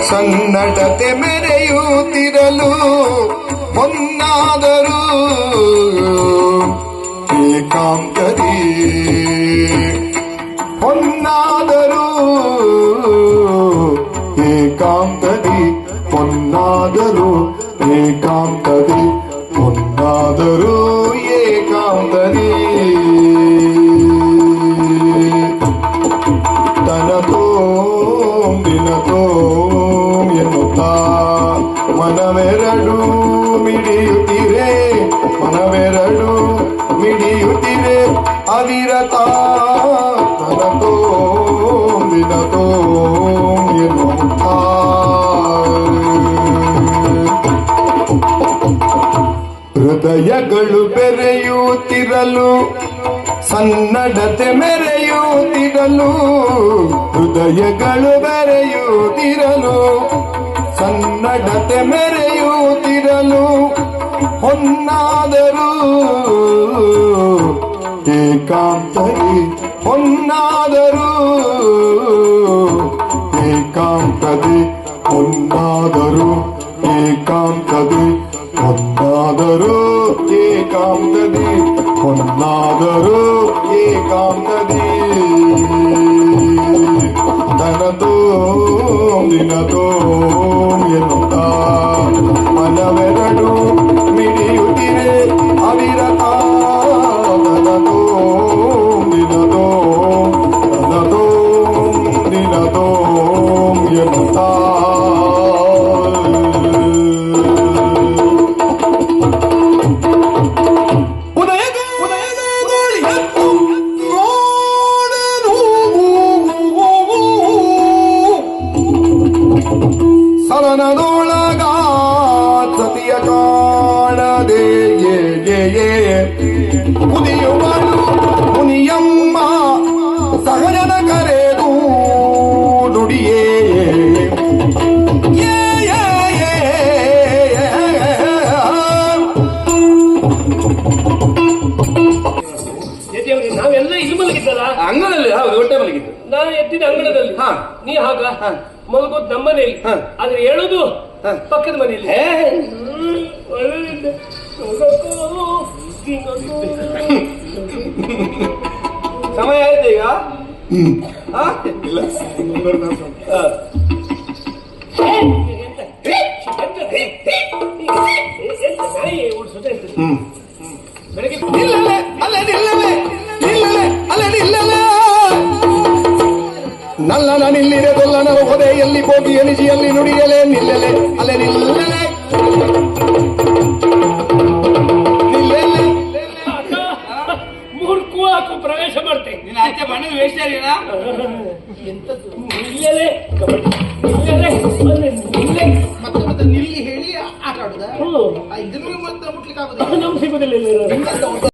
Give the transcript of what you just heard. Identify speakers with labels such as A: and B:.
A: ಸನ್ನಡತೆ ಮೆರೆಯುತ್ತಿರಲು ಹೊನ್ನಾದರೂ ಏಕಾಂತದಿ ಹೊನ್ನಾದರೂ ಏಕಾಂತದಿ ಹೊನ್ನಾದರೂ ಏಕಾಂತದಿ ಹೊನ್ನಾದರೂ ಏಕಾಂತದಿ ದಿನತೋ ಎನ್ನುತ್ತಾ ಮನವೆರಡು ಮಿಡಿಯುತ್ತಿರೆ ಅವಿರತ ತನತೋ ದಿನತೋ ಎನ್ನುತ್ತಾ ಹೃದಯಗಳು ಬೆರೆಯುತ್ತಿರಲು ಸನ್ನಡತೆ ಮೆರೆಯುತ್ತಿರಲು ಹೃದಯಗಳು ಬೆರೆಯುತ್ತಿರಲು ಸನ್ನಡತೆ ಮೆರೆಯುತ್ತಿರಲು ಹೊನ್ನಾದರೂ ಏಕಾಂತದಿ ಹೊನ್ನಾದರೂ ಏಕಾಂತದಿ ಹೊನ್ನಾದರೂ ಏಕಾಂತದಿ ಹೊನ್ನಾದರೂ ಏಕಾಂತದಿ ಹೊನ್ನಾದರೂ ಏಕಾಂತದಿ ತನತೋ ದಿನತೋ ಎನ್ನುತ್ತಾ ಮನವೆರಡು ಮಿಡಿಯುತ್ತಿರೆ ಅವಿರತ ತನತೋ ದಿನತೋ ತನತೋ ದಿನತೋ ಎನ್ನುತ್ತಾ ಸರನದೊಳಗ ಸತಿಯ ಕಾಣದೆ ಕುದಿಯುವಳು ಮುನಿಯಮ್ಮ ಸಹಜನ ಕರೆದು ನುಡಿಯೇ
B: ನಾವೆಲ್ಲ ಇಲ್ಲಿ ಮಲಗಿದ್ದಲ್ಲ
C: ಅಂಗಣದಲ್ಲಿ ಹೌದು ಹೊಟ್ಟೆ ಮಲಗಿದ್ದು
B: ನಾನು ಎತ್ತಿದ ಅಂಗಣದಲ್ಲಿ ನೀ ಹಾಗ ಮಲಗೋದು ನಮ್ಮನೇಲಿ ಆದ್ರೆ ಹೇಳೋದು ಪಕ್ಕದ ಮನೆಯಲ್ಲಿ
C: ಸಮಯ ಆಯ್ತು ಈಗ
B: ಬೆಳಗ್ಗೆ
A: ನಲ್ಲನ ನಿಲ್ಲಿರೆ ದೊಲ್ಲನ ಹೊದೆಯಲ್ಲಿ ಹೋಗಿ ಎನಿಜಿಯಲ್ಲಿ ನುಡಿಯಲೇ ನಿಲ್ಲಲೆ ಅಲೆ ನಿಲ್ಲಲೆ
B: ಮೂರ್ಖು ಹಾಕು ಪ್ರವೇಶ ಮಾಡ್ತೇನೆ
C: ನೀನು ಆಚೆ ಬಣ್ಣದ ವೇಷ
B: ಎಂತದ್ದು ನಿಲ್ಲಲೆ
D: ಮತ್ತೆ ನಿಲ್ಲಿ ಹೇಳಿ ಆಟ ಆಡುದ ಇದನ್ನು ಮತ್ತೆ ಮುಟ್ಲಿಕ್ಕೆ ಆಗುದಿಲ್ಲ
B: ನಮ್ಗೆ ಸಿಗುದಿಲ್ಲ